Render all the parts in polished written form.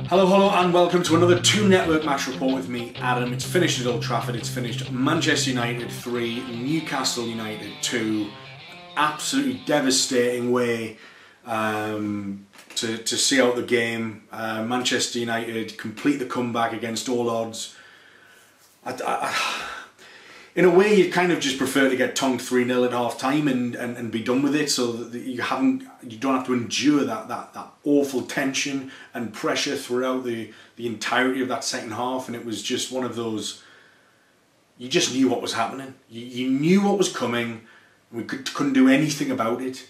Hello, hello, and welcome to another Two Network match report with me, Adam. It's finished at Old Trafford. It's finished Manchester United 3, Newcastle United 2. Absolutely devastating way to see out the game. Manchester United complete the comeback against all odds. In a way, you kind of just prefer to get tongued 3-0 at half time and be done with it, so that you don't have to endure that awful tension and pressure throughout the entirety of that second half. And it was just one of those, you just knew what was happening. You knew what was coming. We couldn't do anything about it.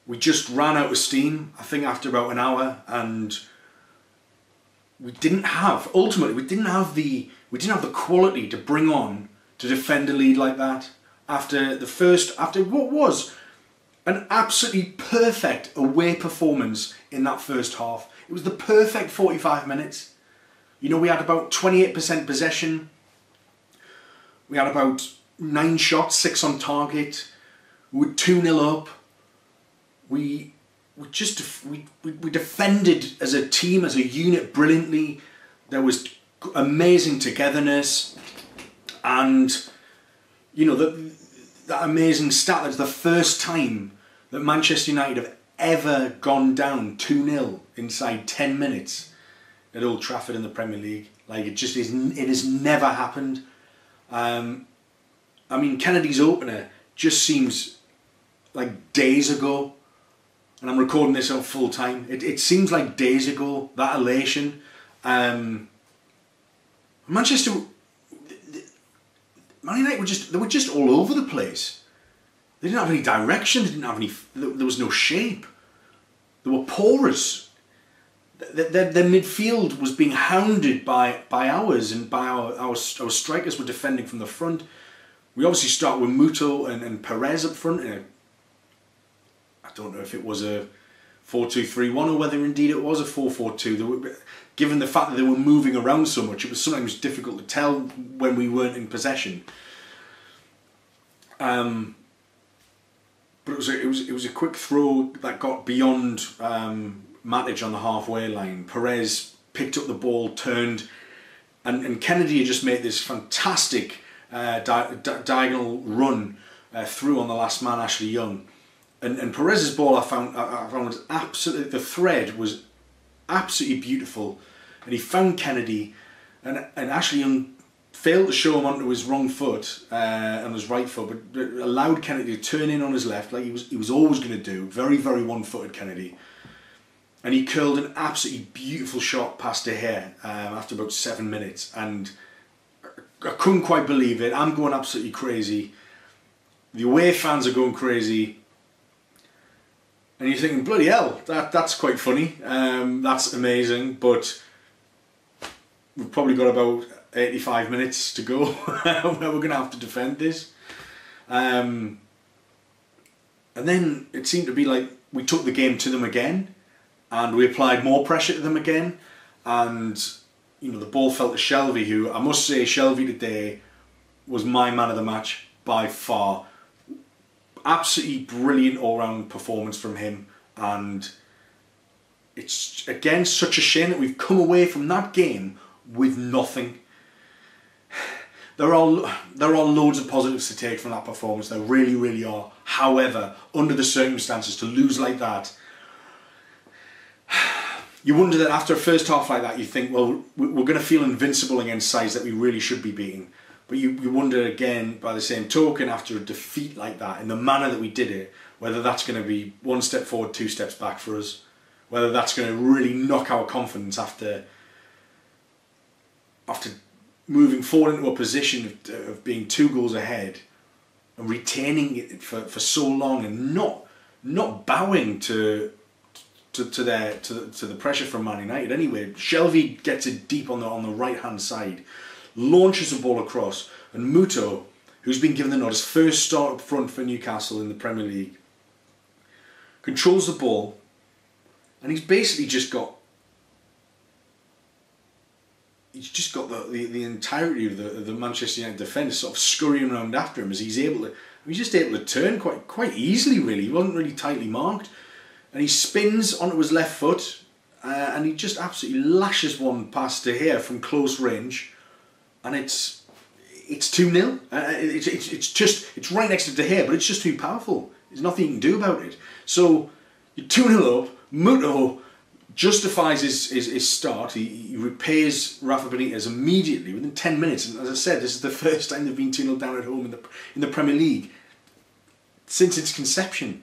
We just ran out of steam, I think, after about an hour, and ultimately we didn't have the quality to bring on to defend a lead like that after what was an absolutely perfect away performance in that first half. It was the perfect 45 minutes. You know, we had about 28% possession. We had about 9 shots, 6 on target. We were 2-0 up. We defended as a team, as a unit, brilliantly. There was amazing togetherness, and you know, that amazing stat, that's the first time that Manchester United have ever gone down 2-0 inside 10 minutes at Old Trafford in the Premier League. Like, it has never happened. I mean, Kenedy's opener just seems like days ago, and I'm recording this on full time. It seems like days ago, that elation. Manchester, Man United were just all over the place. They didn't have any direction. They didn't have any. There was no shape. They were porous. Their midfield was being hounded by ours, and by our strikers were defending from the front. We obviously start with Muto and Perez up front. I don't know if it was a 4-2-3-1 or whether indeed it was a 4-4-2. Given the fact that they were moving around so much, it was sometimes difficult to tell when we weren't in possession. But it was a quick throw that got beyond Matic on the halfway line. Perez picked up the ball, turned, and Kenedy had just made this fantastic diagonal run through on the last man, Ashley Young. And Perez's ball I found was absolutely, the thread was absolutely beautiful, and he found Kenedy, and Ashley Young failed to show him onto his wrong foot, on his right foot, but allowed Kenedy to turn in on his left, like he was always going to do. Very, very one-footed Kenedy, and he curled an absolutely beautiful shot past De Gea after about 7 minutes, and I couldn't quite believe it. I'm going absolutely crazy. The away fans are going crazy. And you're thinking, bloody hell, that's quite funny, that's amazing, but we've probably got about 85 minutes to go where we're going to have to defend this. And then it seemed to be like we took the game to them again, and we applied more pressure to them again, and you know, the ball fell to Shelvey, who, I must say, Shelvey today was my man of the match by far. Absolutely brilliant all-round performance from him, and it's again such a shame that we've come away from that game with nothing. There are loads of positives to take from that performance. There really, really are. However, under the circumstances, to lose like that, you wonder that after a first half like that, you think, well, we're going to feel invincible against sides that we really should be beating. But you wonder again, by the same token, after a defeat like that, in the manner that we did it, whether that's going to be 1 step forward, 2 steps back for us, whether that's going to really knock our confidence after moving forward into a position of being 2 goals ahead and retaining it for so long, and not bowing to the pressure from Man United. Anyway, Shelvey gets it deep on the right hand side, launches the ball across, and Muto, who's been given the nod, his first start up front for Newcastle in the Premier League, controls the ball, and he's basically just got the entirety of the Manchester United defence sort of scurrying around after him, as he's just able to turn quite easily, really. He wasn't really tightly marked, and he spins onto his left foot, and he just absolutely lashes one past De Gea from close range, and it's 2-0. It's right next to De Gea, but it's just too powerful. There's nothing you can do about it. So you're 2-0 up. Muto justifies his start. He repays Rafa Benitez immediately within 10 minutes. And as I said, this is the first time they've been 2-0 down at home in the Premier League since its conception.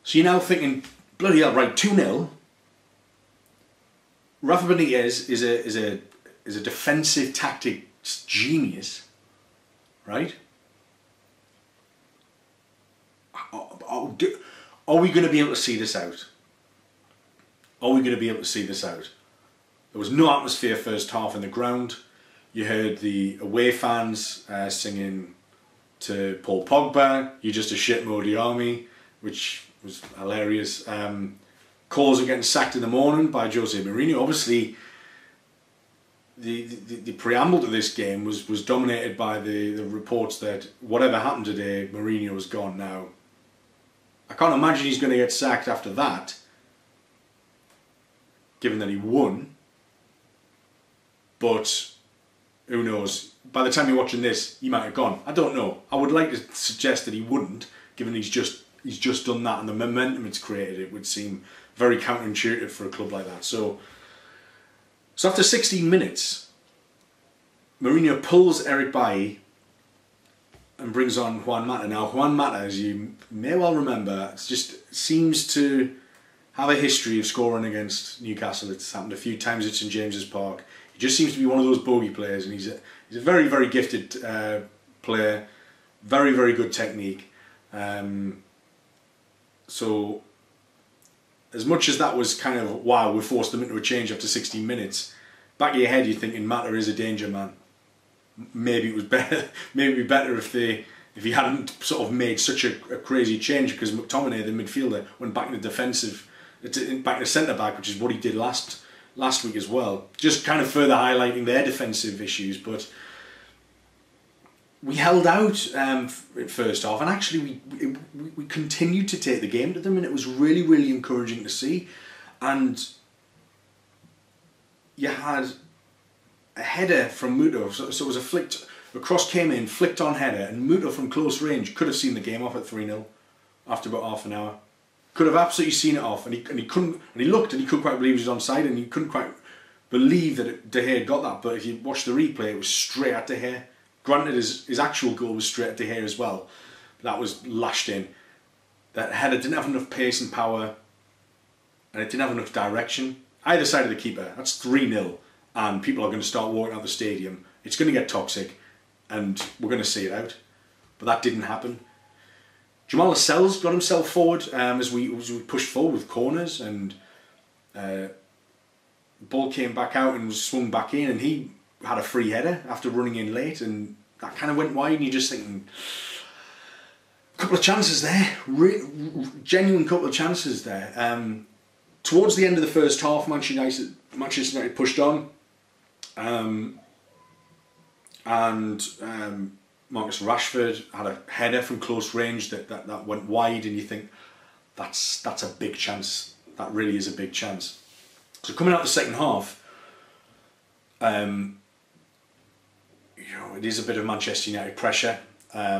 So you're now thinking, bloody hell, right, 2-0. Rafa Benitez is a defensive tactics genius, right? Are we going to be able to see this out? Are we going to be able to see this out? There was no atmosphere first half in the ground. You heard the away fans singing to Paul Pogba, "You're just a shit Modi army," which was hilarious. Calls are getting sacked in the morning by Jose Mourinho. Obviously, the preamble to this game was dominated by the reports that whatever happened today, Mourinho was gone now. I can't imagine he's going to get sacked after that, given that he won. But who knows? By the time you're watching this, he might have gone. I don't know. I would like to suggest that he wouldn't, given he's just done that and the momentum it's created. It would seem very counterintuitive for a club like that. So after 16 minutes, Mourinho pulls Eric Bailly and brings on Juan Mata. Now, Juan Mata, as you may well remember, just seems to have a history of scoring against Newcastle. It's happened a few times at St James's Park. He just seems to be one of those bogey players, and he's a very, very gifted player, very, very good technique. So, as much as that was kind of, wow, we forced them into a change after 16 minutes, back of your head you're thinking Mata is a danger man. Maybe it was better. Maybe it'd be better if he hadn't sort of made such a crazy change, because McTominay, the midfielder, went back in the defensive, back to centre back, which is what he did last week as well. Just kind of further highlighting their defensive issues. But we held out in first half, and actually we continued to take the game to them, and it was really, really encouraging to see. And you had a header from Muto, so it was a cross came in, flicked on header, and Muto from close range could have seen the game off at 3-0 after about half an hour. Could have absolutely seen it off, and he couldn't, and he looked and he couldn't quite believe he was onside, and he couldn't quite believe that De Gea had got that. But if you watch the replay, it was straight at De Gea. Granted, his actual goal was straight at De Gea as well, but that was lashed in. That header didn't have enough pace and power, and it didn't have enough direction. Either side of the keeper, that's 3-0, and people are going to start walking out the stadium. It's going to get toxic, and we're going to see it out. But that didn't happen. Jamal Lascelles got himself forward as we pushed forward with corners, and the ball came back out and was swung back in, and he had a free header after running in late, and that kind of went wide, and you're just thinking, a couple of chances there, genuine couple of chances there. Towards the end of the first half, Manchester United pushed on, and Marcus Rashford had a header from close range that went wide, and you think that's a big chance. That really is a big chance. So coming out the second half, it is a bit of Manchester United pressure. I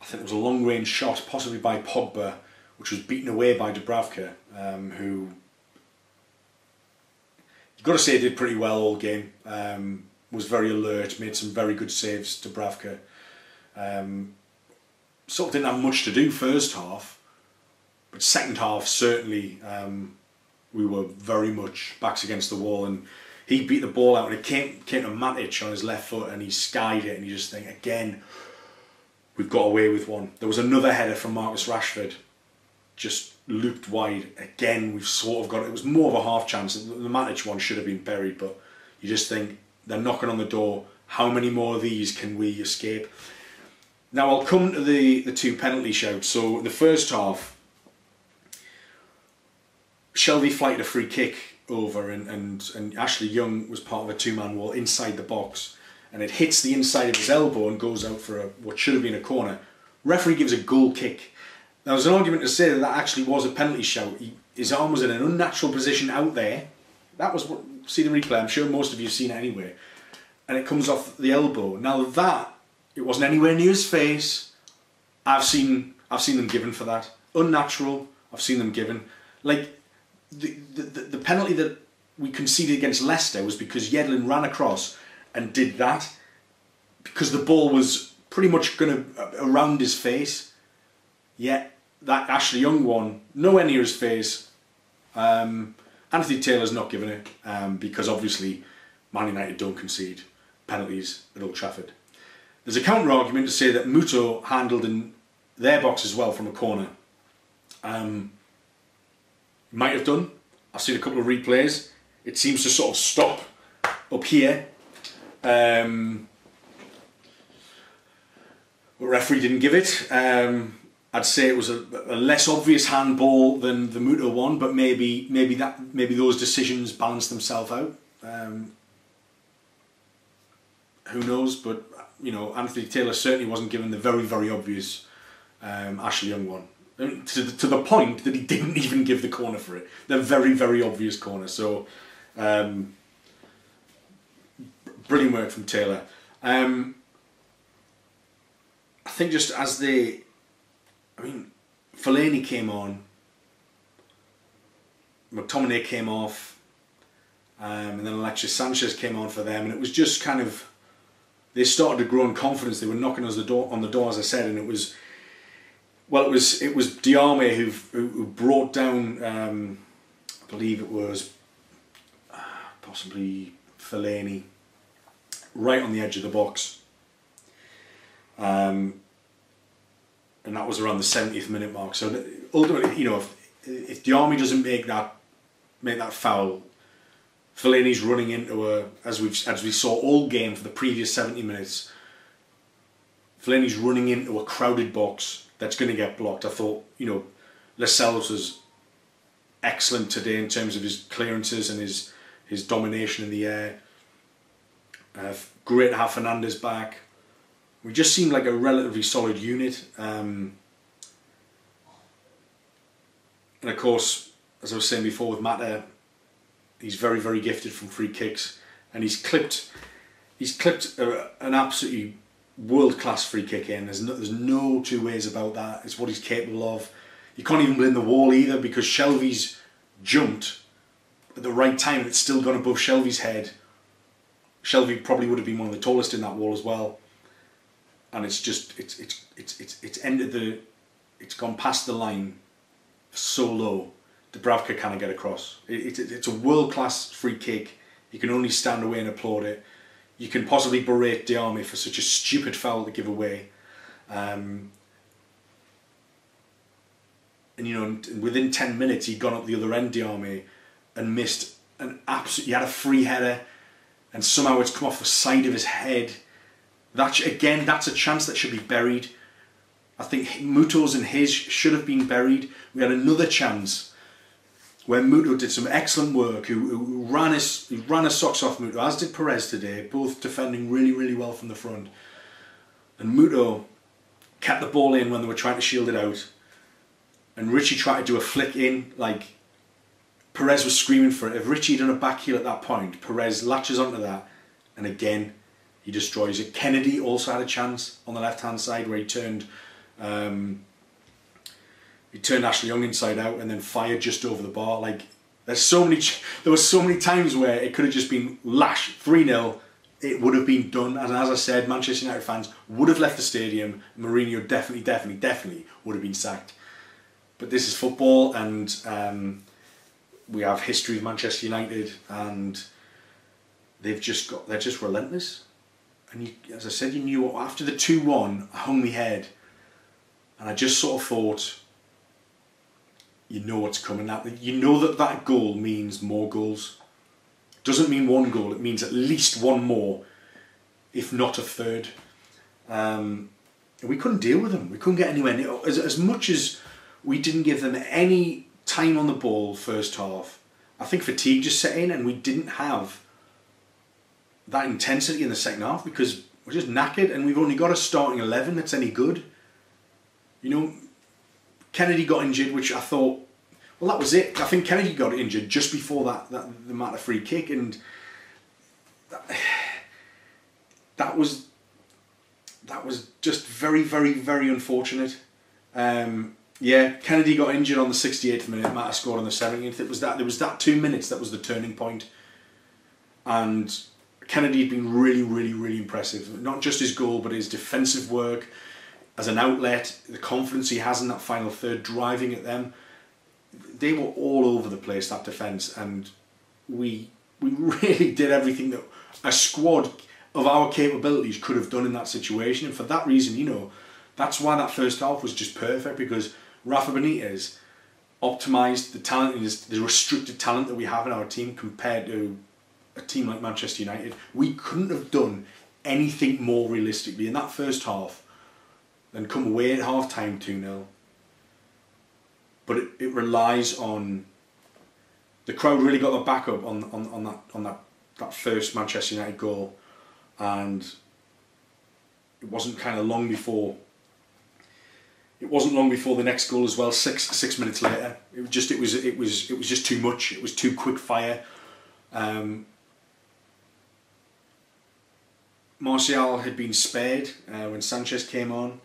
think there was a long range shot, possibly by Pogba, which was beaten away by Dubravka, who you've got to say did pretty well all game. Was very alert, made some very good saves, Dubravka. Sort of didn't have much to do first half, but second half certainly we were very much backs against the wall, and he beat the ball out, and it came to Matic on his left foot, and he skied it, and you just think, again, we've got away with one. There was another header from Marcus Rashford, just looped wide. Again, we've sort of got it. It was more of a half chance. The Matic one should have been buried, but you just think, they're knocking on the door. How many more of these can we escape? Now I'll come to the two penalty shouts. So the first half, Shelvey flighted a free kick over, and Ashley Young was part of a two-man wall inside the box, and it hits the inside of his elbow and goes out for what should have been a corner. Referee gives a goal kick. Now there's an argument to say that actually was a penalty shout. his arm was in an unnatural position out there. That was what, see the replay, I'm sure most of you have seen it anyway. And it comes off the elbow. Now that, it wasn't anywhere near his face. I've seen them given for that. Unnatural, I've seen them given. Like, the penalty that we conceded against Leicester was because Yedlin ran across and did that. Because the ball was pretty much going to around his face. Yet, that Ashley Young one, nowhere near his face. Anthony Taylor's not given it because obviously Man United don't concede penalties at Old Trafford. There's a counter argument to say that Muto handled in their box as well from a corner. Might have done. I've seen a couple of replays. It seems to sort of stop up here. The referee didn't give it. I'd say it was a less obvious handball than the Muto one, but maybe those decisions balance themselves out. Who knows? But you know, Anthony Taylor certainly wasn't given the very, very obvious Ashley Young one. To the point that he didn't even give the corner for it. The very, very obvious corner. So, brilliant work from Taylor. I think just as Fellaini came on, McTominay came off, and then Alexis Sanchez came on for them, and it was just kind of, they started to grow in confidence. They were knocking us on the door, as I said, and it was Diame who brought down, I believe it was possibly Fellaini, right on the edge of the box. And that was around the 70th minute mark. So ultimately, you know, if Diame doesn't make that foul, Fellaini's running into as we saw all game for the previous 70 minutes. Fellaini's running into a crowded box that's going to get blocked. I thought, you know, Lascelles was excellent today in terms of his clearances and his domination in the air. Great to have Fernandes back. We just seemed like a relatively solid unit. And of course, as I was saying before with Mata, he's very, very gifted from free kicks, and he's clipped an absolutely world-class free kick in. There's no two ways about that. It's what he's capable of. You can't even blame the wall either, because Shelvey's jumped at the right time and it's still gone above Shelvey's head. Shelvey probably would have been one of the tallest in that wall as well. And it's gone past the line so low. Dubravka can't get across. It's a world-class free kick. You can only stand away and applaud it. You can possibly berate Diame for such a stupid foul to give away. And you know, within 10 minutes he'd gone up the other end, Diame, and missed an absolute. He had a free header, and somehow it's come off the side of his head. That's a chance that should be buried. I think Muto's and his should have been buried. We had another chance where Muto did some excellent work, who ran his socks off Muto, as did Perez today, both defending really, really well from the front. And Muto kept the ball in when they were trying to shield it out. And Richie tried to do a flick in, like Perez was screaming for it. If Richie had done a back heel at that point, Perez latches onto that, and again, he destroys it. Kenedy also had a chance on the left-hand side where he turned Ashley Young inside out and then fired just over the bar. Like, there were so many times where it could have just been lash 3-0. It would have been done, and as I said, Manchester United fans would have left the stadium. Mourinho definitely would have been sacked. But this is football, and we have history with Manchester United, and they're just relentless. And as I said, you knew after the 2-1, I hung my head, and I just sort of thought, you know what's coming. You know that goal means more goals. It doesn't mean one goal, it means at least one more, if not a third. We couldn't deal with them. We couldn't get anywhere near. As much as we didn't give them any time on the ball first half, I think fatigue just set in, and we didn't have that intensity in the second half because we're just knackered, and we've only got a starting 11 that's any good. You know, Kenedy got injured, which I thought Well, that was it. I think Kenedy got injured just before the Mata free kick, and that was just very, very, very unfortunate. Yeah, Kenedy got injured on the 68th minute. Mata scored on the 70th. There was that 2 minutes that was the turning point, and Kenedy had been really, really, really impressive. Not just his goal, but his defensive work as an outlet, the confidence he has in that final third, driving at them. They were all over the place, that defence, and we really did everything that a squad of our capabilities could have done in that situation. And for that reason, you know, that's why that first half was just perfect, because Rafa Benitez optimised the talent, the restricted talent that we have in our team compared to a team like Manchester United. We couldn't have done anything more realistically in that first half than come away at half-time 2-0. But it relies on the crowd really got the backup on that first Manchester United goal, and it wasn't kind of long before. It wasn't long before the next goal as well. Six minutes later, it was just too much. It was too quick fire. Martial had been spared when Sanchez came on.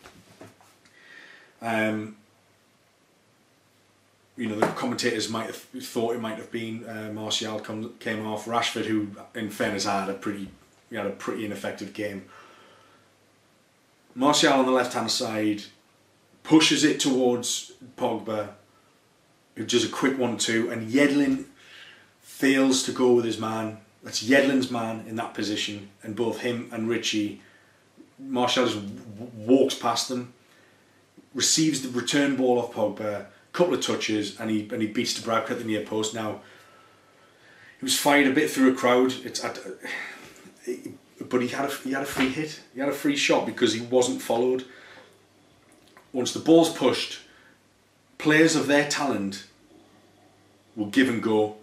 You know, the commentators might have thought it might have been Martial came off. Rashford, who in fairness had a pretty ineffective game. Martial on the left hand side pushes it towards Pogba, who does a quick 1-2, and Yedlin fails to go with his man. That's Yedlin's man in that position, and both him and Richie, Martial just walks past them, receives the return ball off Pogba, couple of touches, and he beats Dubravka at the near post. Now, he was fired a bit through a crowd. But he had a free hit. He had a free shot because he wasn't followed. Once the ball's pushed, players of their talent will give and go,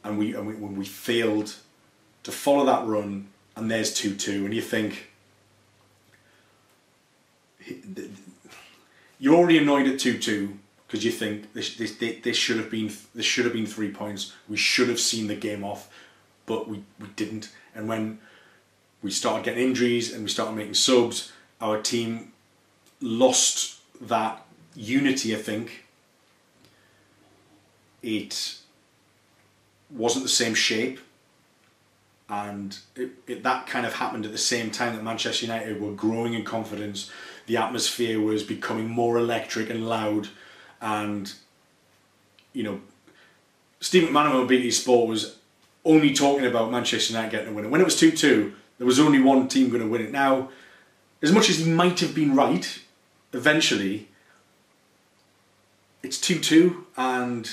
and we failed to follow that run, and there's 2-2, and you think you're already annoyed at 2-2 because you think this should have been 3 points. We should have seen the game off, but we didn't. And when we started getting injuries and we started making subs, our team lost that unity, I think. It wasn't the same shape, and that kind of happened at the same time that Manchester United were growing in confidence. The atmosphere was becoming more electric and loud, and you know, Steve McManaman of BT Sport was only talking about Manchester United getting a winner. When it was 2-2, there was only one team going to win it. Now, as much as he might have been right, eventually, it's 2-2, and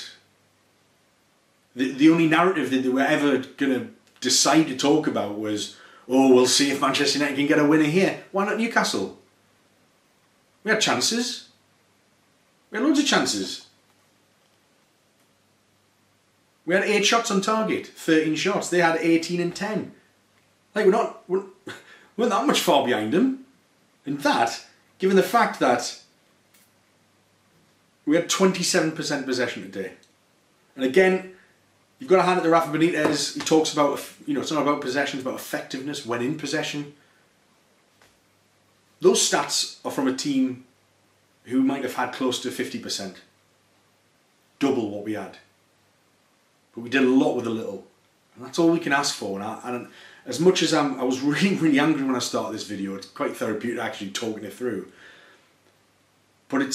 the only narrative that they were ever going to decide to talk about was, oh, we'll see if Manchester United can get a winner here. Why not Newcastle? We had chances. We had loads of chances. We had 8 shots on target, 13 shots. They had 18 and 10. Like, we're not that much far behind them. And that, given the fact that we had 27% possession today. And again, you've got to hand it to Rafa Benitez. He talks about, you know, it's not about possession, it's about effectiveness when in possession. Those stats are from a team who might have had close to 50%. Double what we had. But we did a lot with a little. And that's all we can ask for. And as much as I was really, really angry when I started this video, it's quite therapeutic actually talking it through. But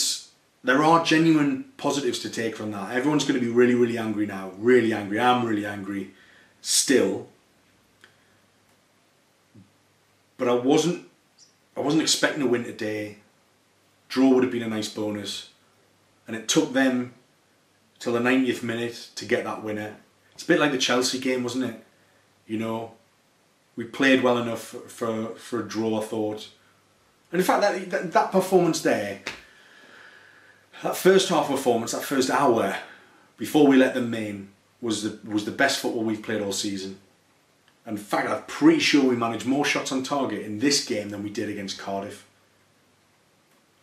there are genuine positives to take from that. Everyone's going to be really, really angry now. Really angry. I'm really angry still. But I wasn't expecting a win today. Draw would have been a nice bonus. And it took them till the 90th minute to get that winner. It's a bit like the Chelsea game, wasn't it? You know, we played well enough for a draw, I thought. And in fact, that performance there, that first half performance, that first hour, before we let them in, was the best football we've played all season. And in fact, I'm pretty sure we managed more shots on target in this game than we did against Cardiff.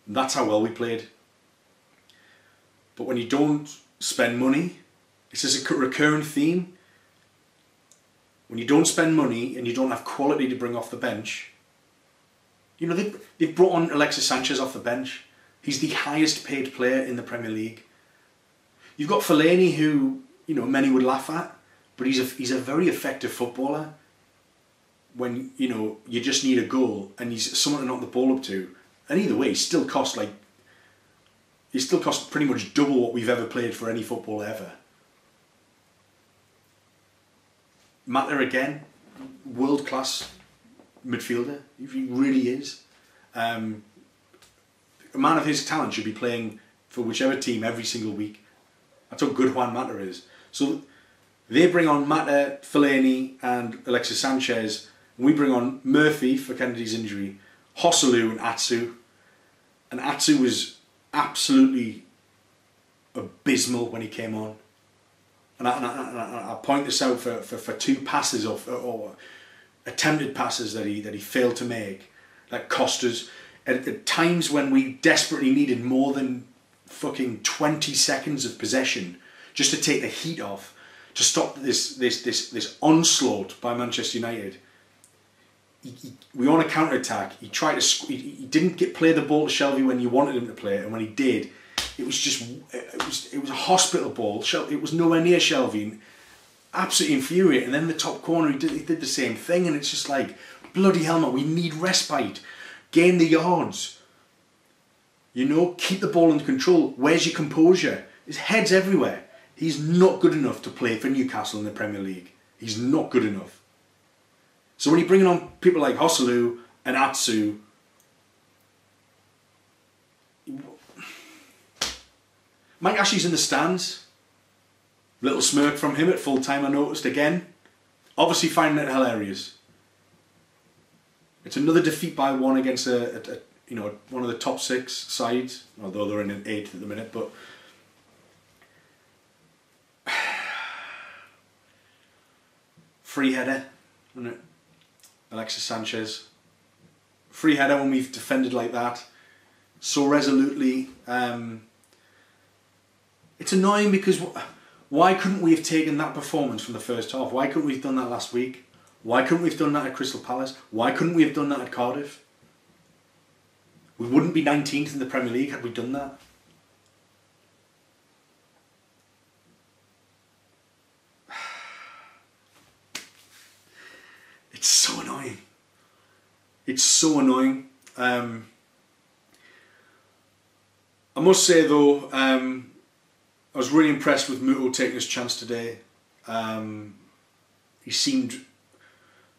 And that's how well we played. But when you don't spend money. This is a recurring theme. When you don't spend money and you don't have quality to bring off the bench, you know, they've brought on Alexis Sanchez off the bench. He's the highest paid player in the Premier League. You've got Fellaini, who, you know, many would laugh at, but he's a very effective footballer. When, you know, you just need a goal and he's someone to knock the ball up to. And either way, he still costs pretty much double what we've ever paid for any footballer ever. Mata again, world class midfielder. He really is. A man of his talent should be playing for whichever team every single week. That's how good Juan Mata is. So they bring on Mata, Fellaini and Alexis Sanchez. We bring on Murphy for Kenedy's injury, Joselu and Atsu. And Atsu was absolutely abysmal when he came on. And I point this out for two passes or attempted passes that he failed to make that cost us at times when we desperately needed more than fucking 20 seconds of possession just to take the heat off, to stop this onslaught by Manchester United. We were on a counter-attack. He tried to. He didn't play the ball to Shelvey when you wanted him to play it, and when he did, it was a hospital ball. It was nowhere near Shelvey. Absolutely infuriating. And then in the top corner, he did the same thing, and it's just like, bloody hell, man, we need respite. Gain the yards. You know, keep the ball under control. Where's your composure? His head's everywhere. He's not good enough to play for Newcastle in the Premier League. He's not good enough. So when you're bringing on people like Joselu and Atsu, Mike Ashley's in the stands. Little smirk from him at full time, I noticed again. Obviously finding it hilarious. It's another defeat by one against one of the top 6 sides, although they're in an 8th at the minute. But free header, isn't it? Alexis Sanchez. Free header when we've defended like that, so resolutely. It's annoying because why couldn't we have taken that performance from the first half? Why couldn't we have done that last week? Why couldn't we have done that at Crystal Palace? Why couldn't we have done that at Cardiff? We wouldn't be 19th in the Premier League had we done that. It's so annoying. It's so annoying. I must say though, I was really impressed with Muto taking his chance today. He seemed,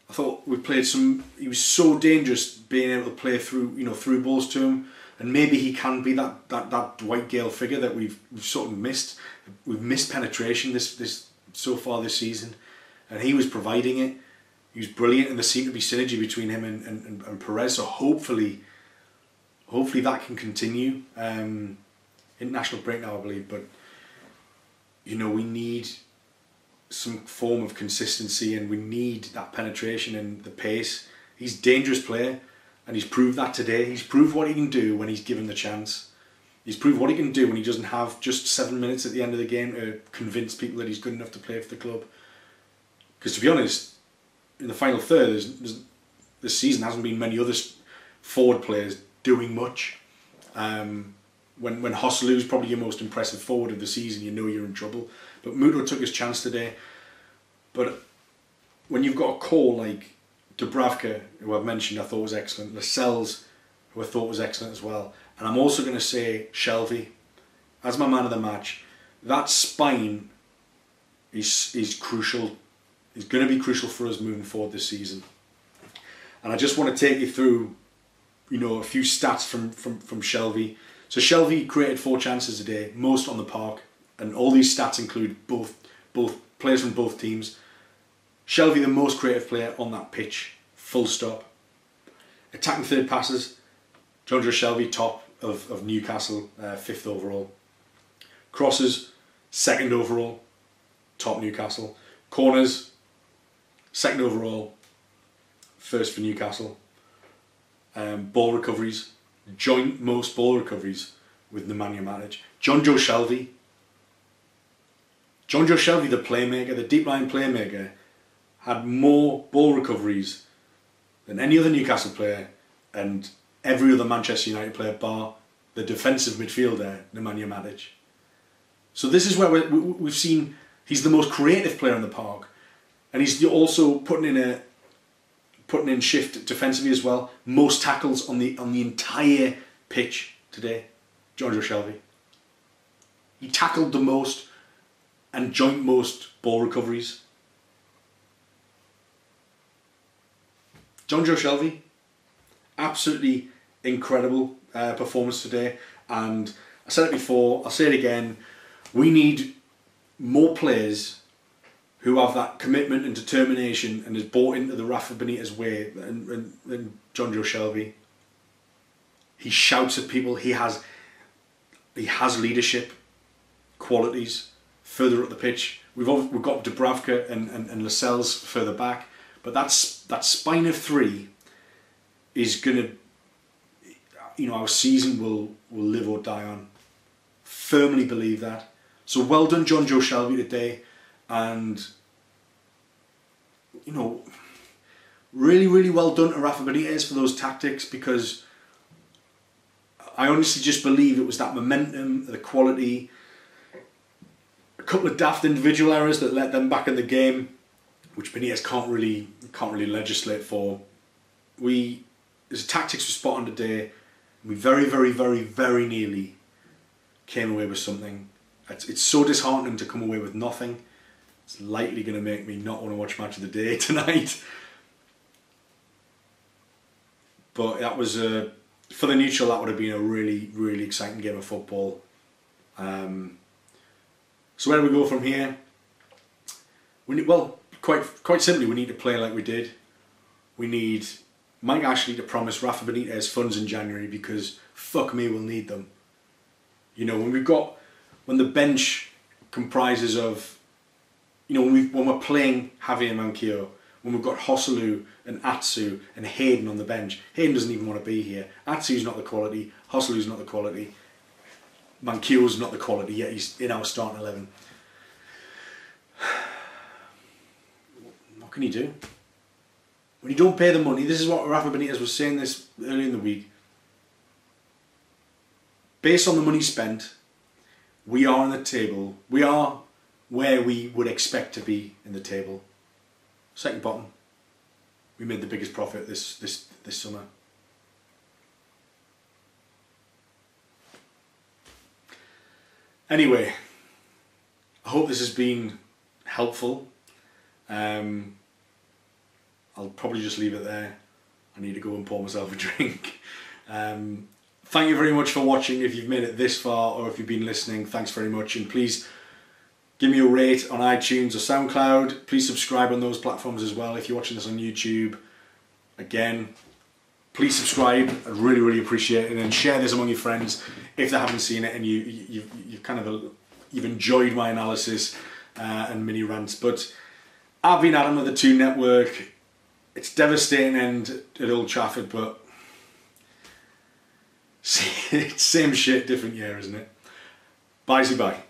I thought we played he was so dangerous being able to play through balls to him, and maybe he can be that Dwight Gale figure that we've sort of missed. We've missed penetration this so far this season, and he was providing it. He was brilliant, and there seemed to be synergy between him and Perez. So hopefully that can continue. International break now, I believe, but you know, we need some form of consistency, and we need that penetration and the pace. He's a dangerous player, and he's proved that today. He's proved what he can do when he's given the chance. He's proved what he can do when he doesn't have just 7 minutes at the end of the game to convince people that he's good enough to play for the club. Because to be honest, in the final third, this season hasn't been many other forward players doing much. When Joselu is probably your most impressive forward of the season, you know you're in trouble. But Muto took his chance today. But when you've got a core like Dubravka, who I've mentioned, I thought was excellent, Lascelles, who I thought was excellent as well, and I'm also going to say Shelvey as my man of the match. That spine is crucial. Is going to be crucial for us moving forward this season. And I just want to take you through, you know, a few stats from Shelvey. So Shelvey created 4 chances a day, most on the park, and all these stats include both players from both teams. Shelvey, the most creative player on that pitch, full stop. Attacking third passes, Jonjo Shelvey, top of Newcastle, 5th overall. Crosses, 2nd overall, top Newcastle. Corners, 2nd overall, 1st for Newcastle. Ball recoveries, joint most ball recoveries with Nemanja Matic. Jonjo Shelvey, Jonjo Shelvey, the playmaker, the deep line playmaker, had more ball recoveries than any other Newcastle player and every other Manchester United player bar the defensive midfielder, Nemanja Matic. So this is where we've seen he's the most creative player in the park, and he's also putting in shift defensively as well. Most tackles on the entire pitch today, Jonjo Shelvey. He tackled the most and joint most ball recoveries. Jonjo Shelvey, absolutely incredible performance today, and I said it before, I'll say it again, we need more players who have that commitment and determination and is bought into the Rafa Benitez way than Jonjo Shelvey. He shouts at people, he has leadership qualities further up the pitch. We've got Dubravka and Lascelles further back, but that spine of three is gonna, our season will live or die on. Firmly believe that. So well done, Jonjo Shelvey, today, and really, really well done to Rafa Benitez for those tactics, because I honestly just believe it was that momentum, the quality, a couple of daft individual errors that let them back in the game, which Benitez can't really legislate for. His tactics were spot on today. We very, very, very, very nearly came away with something. It's so disheartening to come away with nothing. It's likely going to make me not want to watch Match of the Day tonight. But that was for the neutral. That would have been a really, really exciting game of football. So where do we go from here? Quite simply, we need to play like we did. We need Mike Ashley to promise Rafa Benitez funds in January, because fuck me, we'll need them. When the bench comprises of, when we're playing Javier Manquillo, when we've got Hosselu and Atsu and Hayden on the bench. Hayden doesn't even want to be here. Atsu's not the quality. Hosselu's not the quality. Manquillo's not the quality, yet he's in our starting 11. What can you do? When you don't pay the money, this is what Rafa Benitez was saying this earlier in the week. Based on the money spent, we are on the table. We are where we would expect to be in the table. Second bottom. We made the biggest profit this summer. Anyway, I hope this has been helpful. I'll probably just leave it there. I need to go and pour myself a drink. Thank you very much for watching. If you've made it this far, or if you've been listening, thanks very much. And please give me a rate on iTunes or SoundCloud. Please subscribe on those platforms as well. If you're watching this on YouTube, again, please subscribe. I'd really, really appreciate it. And share this among your friends if they haven't seen it and you've enjoyed my analysis and mini rants. But I've been Adam of the Two Network. It's devastating end at Old Trafford, but it's same shit, different year, isn't it? Bye, bye.